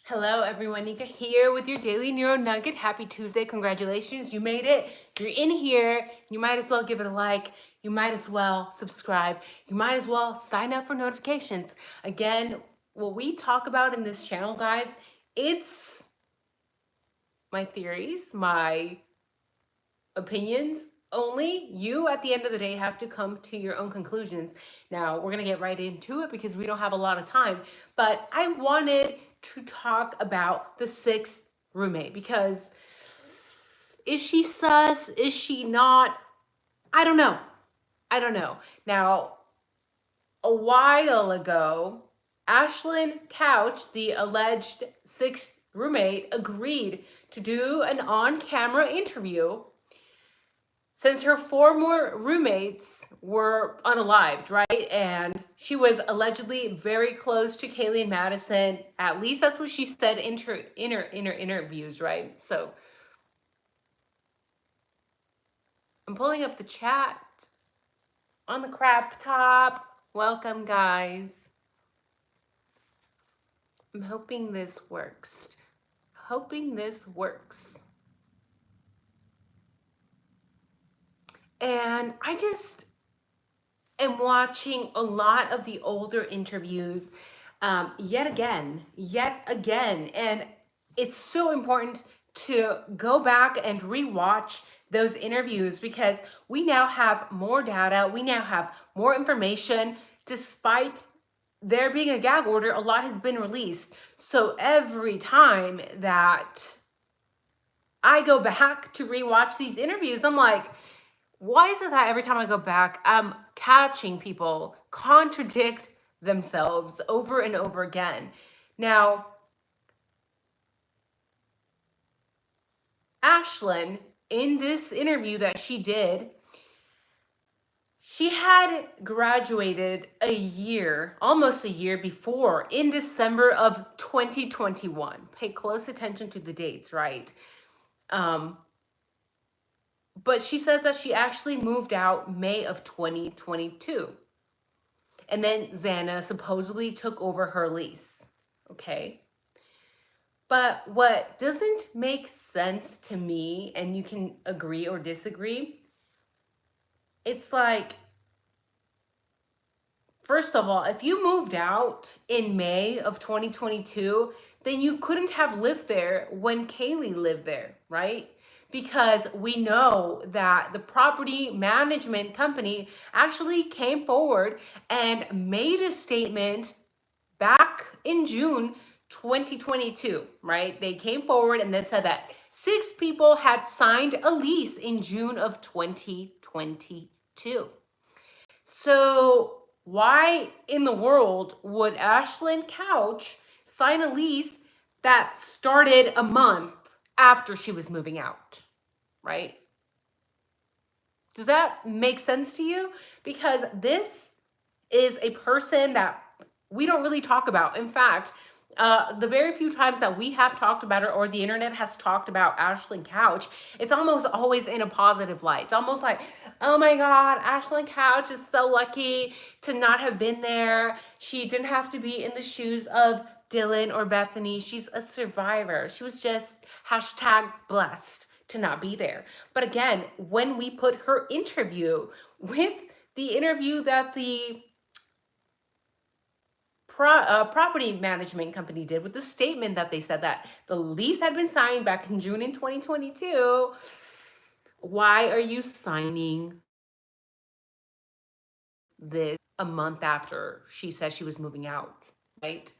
Hello everyone, Nika here with your daily neuro nugget. Happy Tuesday, congratulations, you made it. You're in here, you might as well give it a like, you might as well subscribe, you might as well sign up for notifications. Again, what we talk about in this channel, guys, it's my theories, my opinions only. You at the end of the day have to come to your own conclusions. Now we're gonna get right into it because we don't have a lot of time, but I wanted to talk about the sixth roommate because is she sus? Is she not? I don't know. Now, a while ago, ASHLIN Couch, the alleged sixth roommate, agreed to do an on-camera interview since her former roommates were unalived, right? And she was allegedly very close to Kaylee and Madison. At least that's what she said in her interviews, right? So I'm pulling up the chat on the crap top. Welcome, guys. I'm hoping this works. And I just am watching a lot of the older interviews yet again. And it's so important to go back and rewatch those interviews because we now have more data, we now have more information. Despite there being a gag order, a lot has been released. So every time that I go back to rewatch these interviews, I'm like, why is it that every time I go back, I'm catching people contradict themselves over and over again? Now, ASHLIN, in this interview that she did, she had graduated almost a year before, in December of 2021. Pay close attention to the dates, right? But she says that she actually moved out May of 2022. And then Xana supposedly took over her lease, okay? But what doesn't make sense to me, and you can agree or disagree, it's like, first of all, if you moved out in May of 2022, then you couldn't have lived there when Kaylee lived there, right? Because we know that the property management company actually came forward and made a statement back in June 2022, right? They came forward and then said that 6 people had signed a lease in June of 2022. So why in the world would ASHLIN Couch sign a lease that started a month after she was moving out, right? Does that make sense to you? Because this is a person that we don't really talk about. In fact, the very few times that we have talked about her or the internet has talked about ASHLIN Couch, it's almost always in a positive light. It's almost like, oh my God, ASHLIN Couch is so lucky to not have been there. She didn't have to be in the shoes of Dylan or Bethany. She's a survivor. She was just #blessed to not be there. But again, when we put her interview with the interview that the property management company did with the statement that they said that the lease had been signed back in June in 2022, why are you signing this a month after she said she was moving out, right?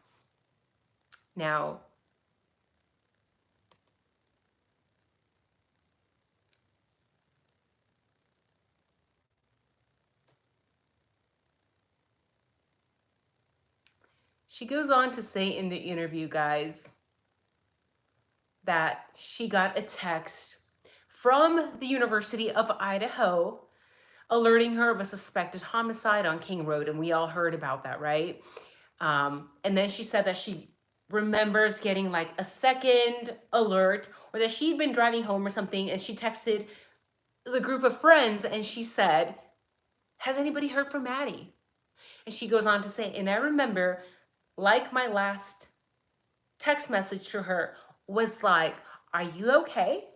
Now, she goes on to say in the interview, guys, that she got a text from the University of Idaho alerting her of a suspected homicide on King Road. And we all heard about that, right? And then she said that she remembers getting like a second alert, or that she'd been driving home or something, and she texted the group of friends and she said, has anybody heard from Maddie? And she goes on to say, and I remember, like my last text message to her was like, "Are you okay?"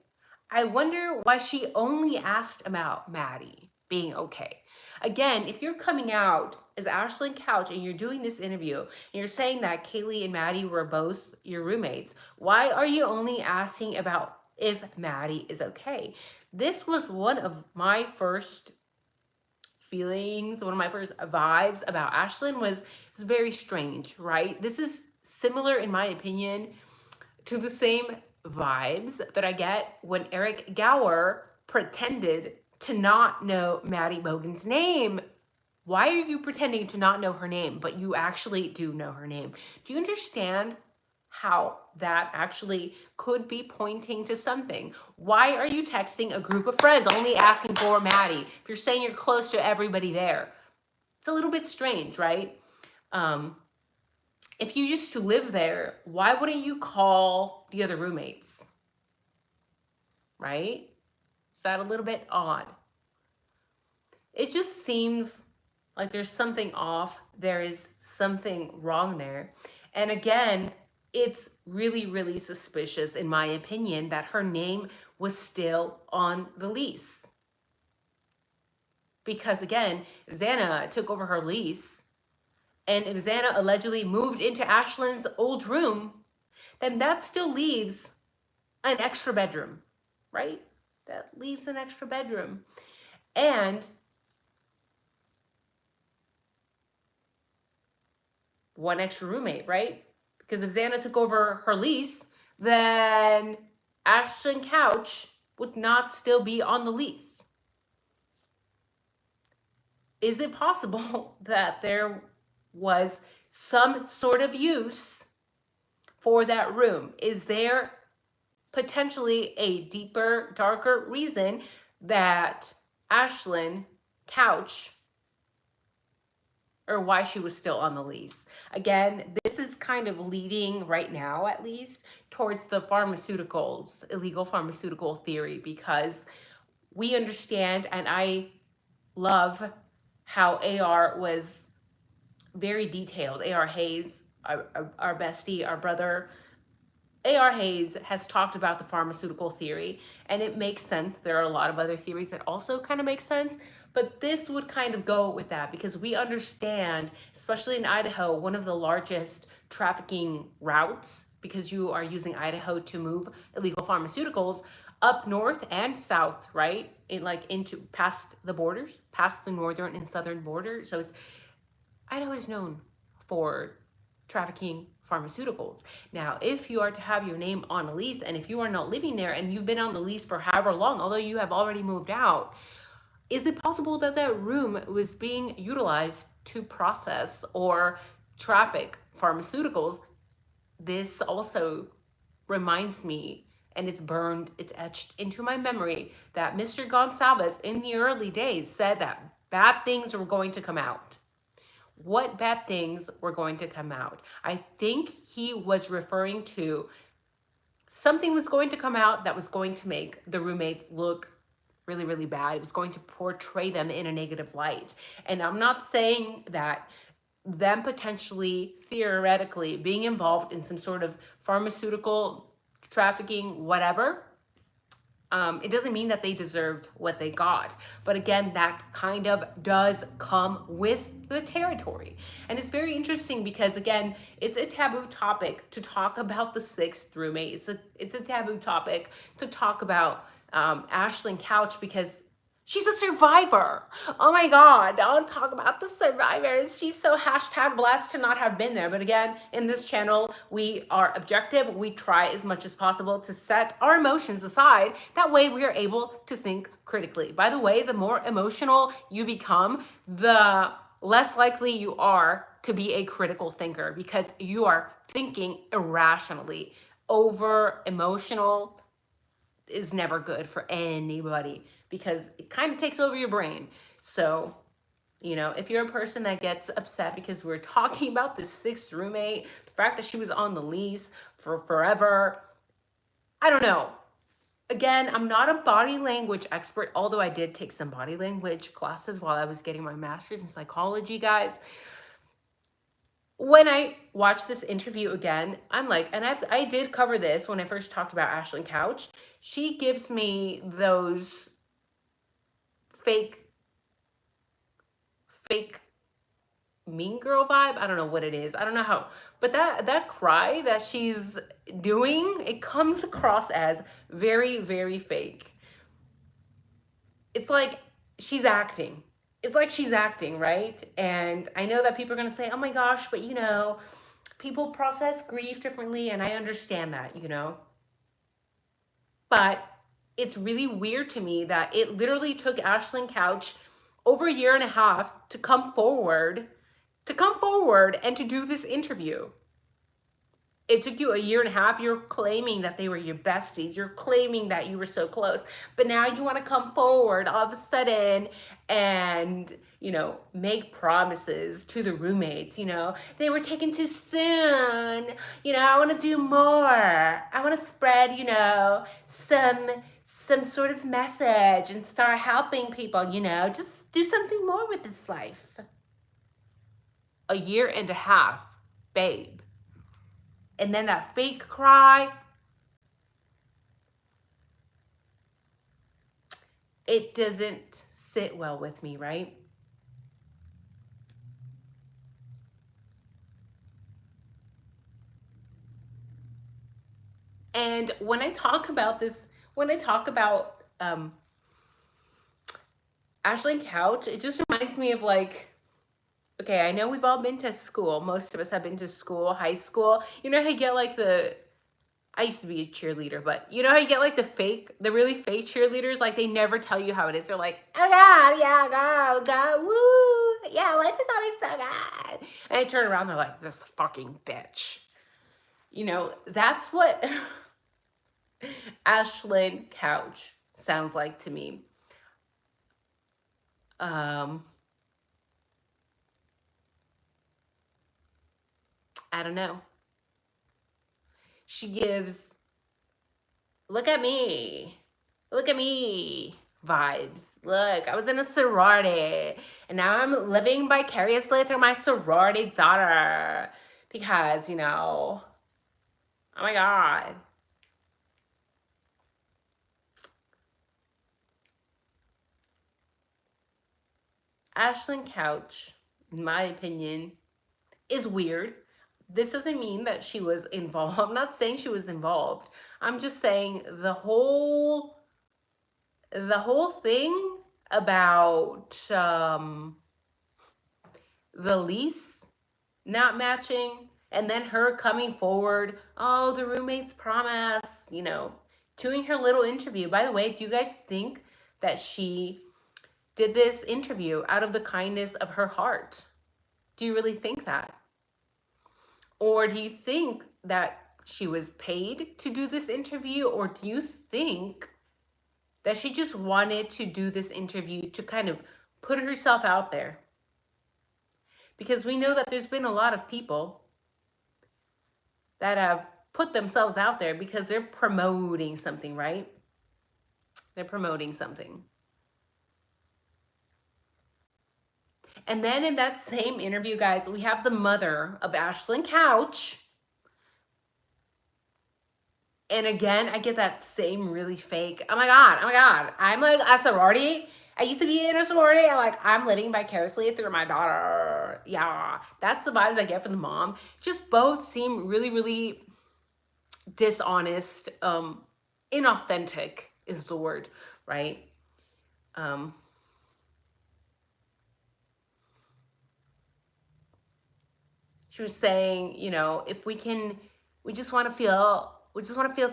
I wonder why she only asked about Maddie being okay. Again, if you're coming out as ASHLIN Couch and you're doing this interview and you're saying that Kaylee and Maddie were both your roommates, why are you only asking about if Maddie is okay? This was one of my first feelings, one of my first vibes about ASHLIN was very strange, right? This is similar, in my opinion, to the same vibes that I get when Eric Gower pretended to not know Maddie Bogan's name. Why are you pretending to not know her name, but you actually do know her name? Do you understand how that actually could be pointing to something? Why are you texting a group of friends only asking for Maddie if you're saying you're close to everybody there? It's a little bit strange, right? If you used to live there, why wouldn't you call the other roommates? Right? Is that a little bit odd? It just seems like there's something off. There is something wrong there. And again, it's really, really suspicious, in my opinion, that her name was still on the lease. Because again, Xana took over her lease, and if Xana allegedly moved into ASHLIN's old room, then that still leaves an extra bedroom, right? That leaves an extra bedroom. And one extra roommate, right? Because if Xana took over her lease, then ASHLIN Couch would not still be on the lease. Is it possible that there was some sort of use for that room? Is there potentially a deeper, darker reason that ASHLIN Couch, or why she was still on the lease? Again, this is kind of leading right now, at least, towards the pharmaceuticals, illegal pharmaceutical theory, because we understand, and I love how AR was very detailed. AR Hayes, our bestie, our brother, AR Hayes has talked about the pharmaceutical theory, and it makes sense. There are a lot of other theories that also kind of make sense, but this would kind of go with that because we understand, especially in Idaho, one of the largest trafficking routes, because you are using Idaho to move illegal pharmaceuticals up north and south, right? Into past the borders, past the northern and southern border. So Idaho is known for trafficking pharmaceuticals. Now, if you are to have your name on a lease, and if you are not living there and you've been on the lease for however long, although you have already moved out, is it possible that that room was being utilized to process or traffic pharmaceuticals? This also reminds me, and it's etched into my memory, that Mr. Gonsalves in the early days said that bad things were going to come out. What bad things were going to come out? I think he was referring to something was going to come out that was going to make the roommates look really, really bad. It was going to portray them in a negative light. And I'm not saying that them potentially, theoretically, being involved in some sort of pharmaceutical trafficking, whatever, it doesn't mean that they deserved what they got. But again, that kind of does come with the territory. And it's very interesting because, again, it's a taboo topic to talk about the sixth roommate. It's a taboo topic to talk about ASHLIN Couch because she's a survivor. Oh my God, don't talk about the survivors. She's so #blessed to not have been there. But again, in this channel, we are objective. We try as much as possible to set our emotions aside. That way we are able to think critically. By the way, the more emotional you become, the less likely you are to be a critical thinker because you are thinking irrationally. Over emotional is never good for anybody because it kind of takes over your brain. So, if you're a person that gets upset because we're talking about this sixth roommate, the fact that she was on the lease for forever, I don't know. Again, I'm not a body language expert, although I did take some body language classes while I was getting my master's in psychology, guys. when I watch this interview again, I'm like, and I did cover this when I first talked about ASHLIN Couch. She gives me those fake fake mean girl vibe. I don't know what it is. I don't know how, but that cry that she's doing, it comes across as very, very fake. It's like she's acting. It's like she's acting, right? And I know that people are going to say, "Oh my gosh, but you know, people process grief differently," and I understand that, you know. But it's really weird to me that it literally took ASHLIN Couch over a year and a half to come forward and to do this interview. It took you a year and a half. You're claiming that they were your besties. You're claiming that you were so close. But now you want to come forward all of a sudden and, you know, make promises to the roommates. You know, they were taken too soon. You know, I want to do more. I want to spread, you know, some sort of message and start helping people, you know, just do something more with this life. A year and a half, babe. And then that fake cry, it doesn't sit well with me, right? And when I talk about this, when I talk about ASHLIN Couch, it just reminds me of like, okay, I know we've all been to school. Most of us have been to school, high school. You know how you get like I used to be a cheerleader, but you know how you get like the really fake cheerleaders? Like they never tell you how it is. They're like, oh God, yeah, go, woo. Yeah, life is always so good. And they turn around, they're like, this fucking bitch. You know, that's what ASHLIN Couch sounds like to me. I don't know. She gives, look at me vibes. Look, I was in a sorority and now I'm living vicariously through my sorority daughter because, you know, oh my God. ASHLIN Couch, in my opinion, is weird. This doesn't mean that she was involved. I'm not saying she was involved. I'm just saying the whole thing about the lease not matching and then her coming forward, oh, the roommates promise, you know, doing her little interview. By the way, do you guys think that she did this interview out of the kindness of her heart? Do you really think that? Or do you think that she was paid to do this interview? Or do you think that she just wanted to do this interview to kind of put herself out there? Because we know that there's been a lot of people that have put themselves out there because they're promoting something, right? They're promoting something. And then in that same interview, guys, we have the mother of ASHLIN Couch. And again, I get that same really fake, oh my God, I'm like a sorority. I used to be in a sorority. I'm living vicariously through my daughter. Yeah, that's the vibes I get from the mom. Just both seem really, really dishonest. Inauthentic is the word, right? She was saying, you know, if we just want to feel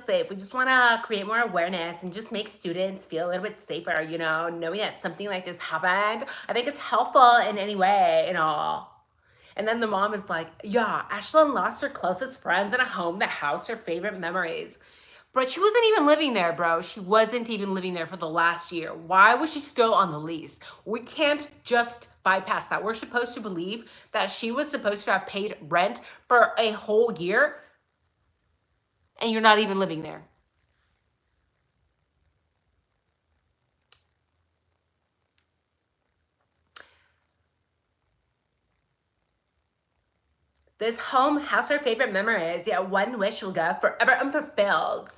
safe. We just want to create more awareness and just make students feel a little bit safer, you know, knowing that something like this happened. I think it's helpful in any way and all. And then the mom is like, yeah, ASHLIN lost her closest friends in a home that housed her favorite memories. But she wasn't even living there, bro. She wasn't even living there for the last year. Why was she still on the lease? We can't just bypass that. We're supposed to believe that she was supposed to have paid rent for a whole year and you're not even living there. This home has her favorite memories, yet one wish will go forever unfulfilled.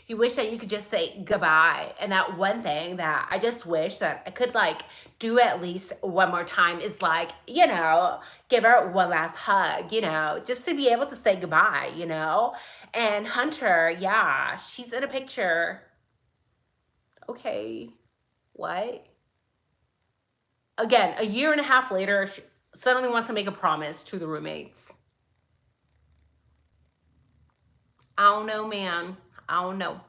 You wish that you could just say goodbye. And that one thing that I just wish that I could like do at least one more time is like, you know, give her one last hug, you know, just to be able to say goodbye, you know? And Hunter, yeah, she's in a picture. Okay, what? Again, a year and a half later, she suddenly wants to make a promise to the roommates. I don't know, man. I don't know.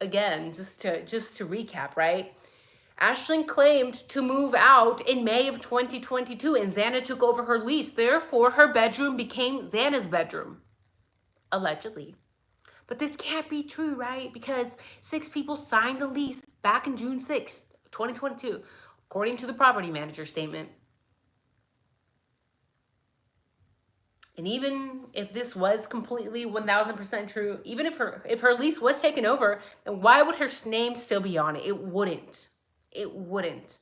Again, just to recap, right? ASHLIN claimed to move out in May of 2022 and Xana took over her lease. Therefore, her bedroom became Xana's bedroom, allegedly. But this can't be true, right? Because 6 people signed the lease back in June 6th, 2022, according to the property manager statement. And even if this was completely 1000% true, even if her lease was taken over, then why would her name still be on it? It wouldn't. It wouldn't.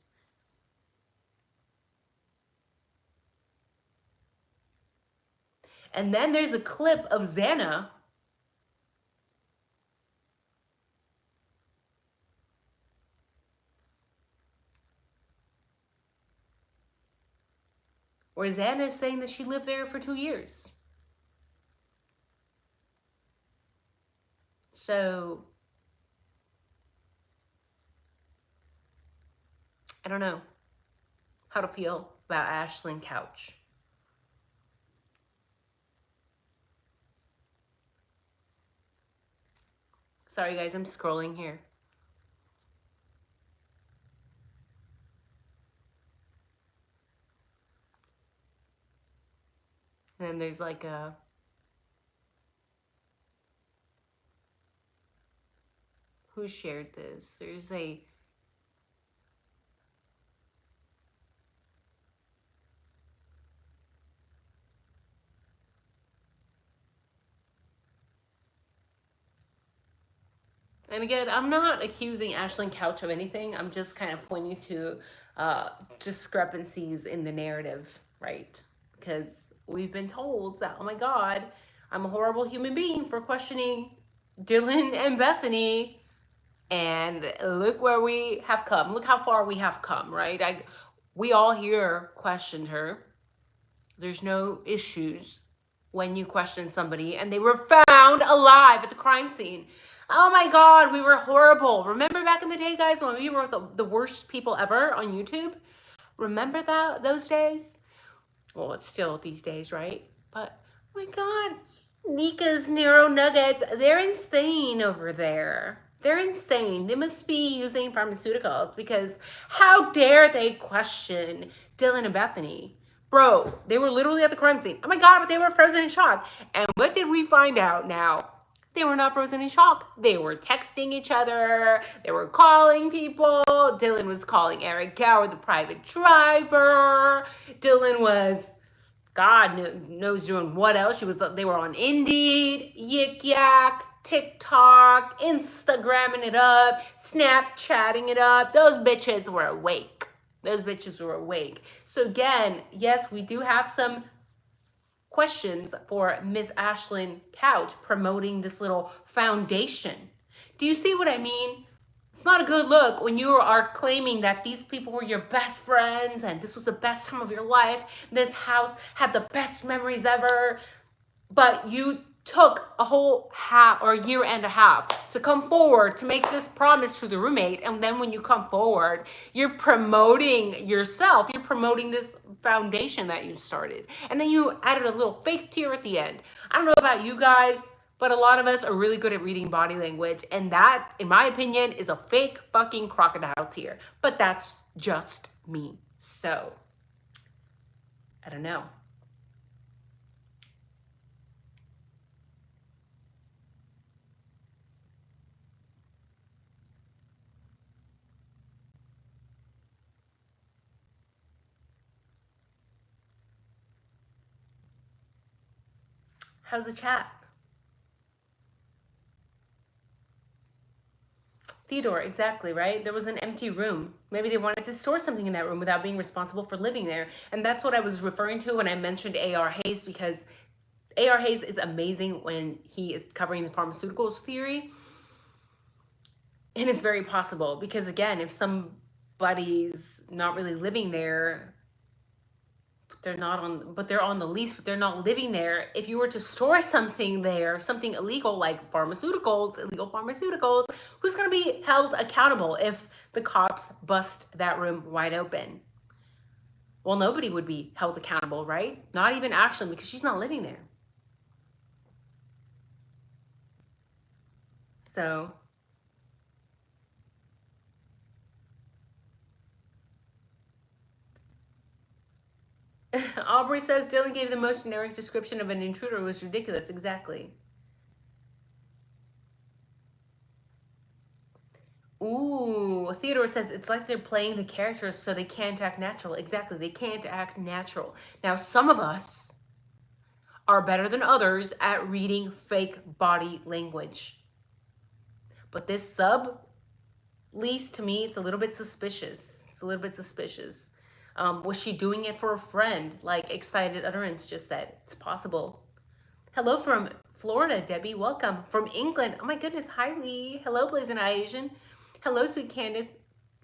And then there's a clip of Xana where Xana is saying that she lived there for 2 years. So I don't know how to feel about ASHLIN Couch. Sorry guys, I'm scrolling here. And then there's like a who shared this? There's a and again, I'm not accusing ASHLIN Couch of anything. I'm just kind of pointing to discrepancies in the narrative, right? Because we've been told that, oh my God, I'm a horrible human being for questioning Dylan and Bethany. And look where we have come. Look how far we have come, right? We all here questioned her. There's no issues when you question somebody and they were found alive at the crime scene. Oh my God, we were horrible. Remember back in the day, guys, when we were the worst people ever on YouTube? Remember those days? Well, it's still these days, right? But oh my God, nikasneuronuggets, they're insane over there. They're insane. They must be using pharmaceuticals because how dare they question Dylan and Bethany? Bro, they were literally at the crime scene. Oh my God, but they were frozen in shock. And what did we find out now? They were not frozen in shock. They were texting each other. They were calling people. Dylan was calling Eric Gower, the private driver. Dylan was, God knows doing what else. They were on Indeed, Yik Yak, TikTok, Instagramming it up, Snapchatting it up. Those bitches were awake. Those bitches were awake. So again, yes, we do have some questions for Miss ASHLIN Couch promoting this little foundation. Do you see what I mean? It's not a good look when you are claiming that these people were your best friends and this was the best time of your life. This house had the best memories ever, but you took a whole half or a year and a half to come forward to make this promise to the roommate. And then when you come forward, you're promoting yourself. You're promoting this foundation that you started. And then you added a little fake tear at the end. I don't know about you guys, but a lot of us are really good at reading body language. And that, in my opinion, is a fake fucking crocodile tear. But that's just me. So, I don't know. How's the chat? Theodore, exactly, right? There was an empty room. Maybe they wanted to store something in that room without being responsible for living there. And that's what I was referring to when I mentioned A.R. Hayes, because A.R. Hayes is amazing when he is covering the pharmaceuticals theory. And it's very possible because, again, if somebody's not really living there, they're on the lease, but they're not living there. If you were to store something there, something illegal like illegal pharmaceuticals, who's going to be held accountable if the cops bust that room wide open? Well, nobody would be held accountable, right? Not even ASHLIN, because she's not living there. So Aubrey says Dylan gave the most generic description of an intruder. It was ridiculous. Exactly. Ooh, Theodore says it's like they're playing the characters so they can't act natural. Exactly, they can't act natural. Now, some of us are better than others at reading fake body language. But this sub lease, to me, it's a little bit suspicious. It's a little bit suspicious. Was she doing it for a friend? Like Excited Utterance just said. It's possible. Hello from Florida, Debbie. Welcome. From England. Oh my goodness. Hi, Lee. Hello, Blazing Eye Asian. Hello, Sweet Candace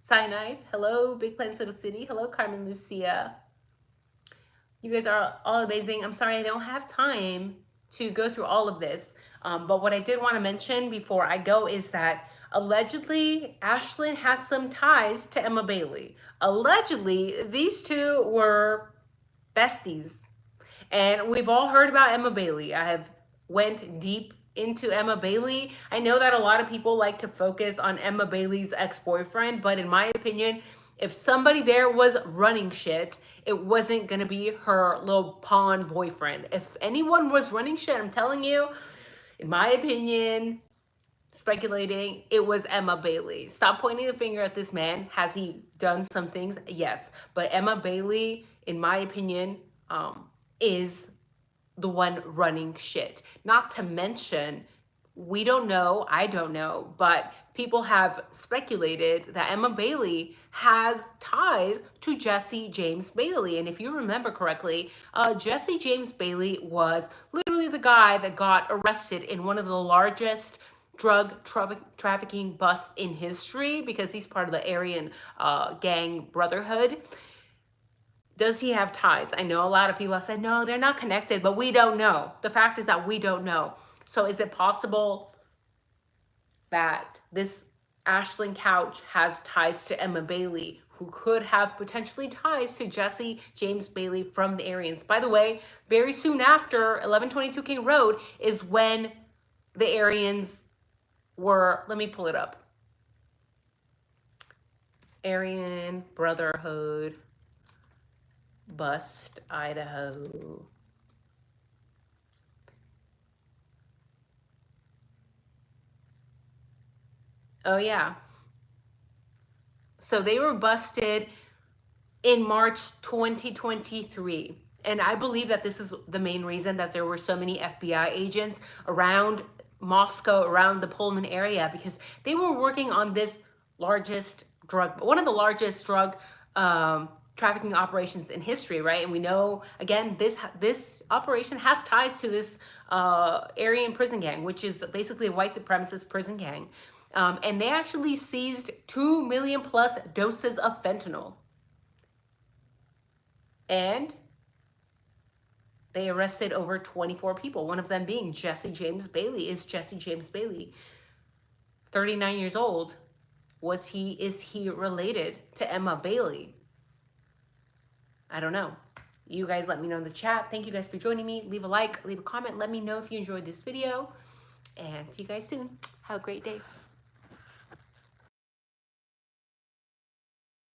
Cyanide. Hello, Big Plains Little City. Hello, Carmen Lucia. You guys are all amazing. I'm sorry I don't have time to go through all of this. But what I did want to mention before I go is that allegedly ASHLIN has some ties to Emma Bailey. Allegedly, these two were besties. And we've all heard about Emma Bailey. I have went deep into Emma Bailey. I know that a lot of people like to focus on Emma Bailey's ex-boyfriend, but in my opinion, if somebody there was running shit, it wasn't gonna be her little pawn boyfriend. If anyone was running shit, I'm telling you, in my opinion, speculating, it was Emma Bailey. Stop pointing the finger at this man. Has he done some things? Yes. But Emma Bailey, in my opinion, is the one running shit. Not to mention, we don't know, I don't know, but people have speculated that Emma Bailey has ties to Jesse James Bailey. And if you remember correctly, Jesse James Bailey was literally the guy that got arrested in one of the largest drug trafficking busts in history, because he's part of the Aryan gang brotherhood. Does he have ties? I know a lot of people have said, no, they're not connected, but we don't know. The fact is that we don't know. So is it possible that this ASHLIN Couch has ties to Emma Bailey, who could have potentially ties to Jesse James Bailey from the Aryans? By the way, very soon after 1122 King Road is when the Aryans were, let me pull it up. Aryan Brotherhood bust, Idaho. Oh yeah. So they were busted in March 2023. And I believe that this is the main reason that there were so many FBI agents around Moscow, around the Pullman area, because they were working on this largest drug, one of the largest drug trafficking operations in history, right? And we know, again, this operation has ties to this Aryan prison gang, which is basically a white supremacist prison gang. And they actually seized 2 million plus doses of fentanyl. And they arrested over 24 people, one of them being Jesse James Bailey. Is Jesse James Bailey 39 years old? Is he related to Emma Bailey? I don't know. You guys let me know in the chat. Thank you guys for joining me. Leave a like, leave a comment. Let me know if you enjoyed this video. And see you guys soon. Have a great day.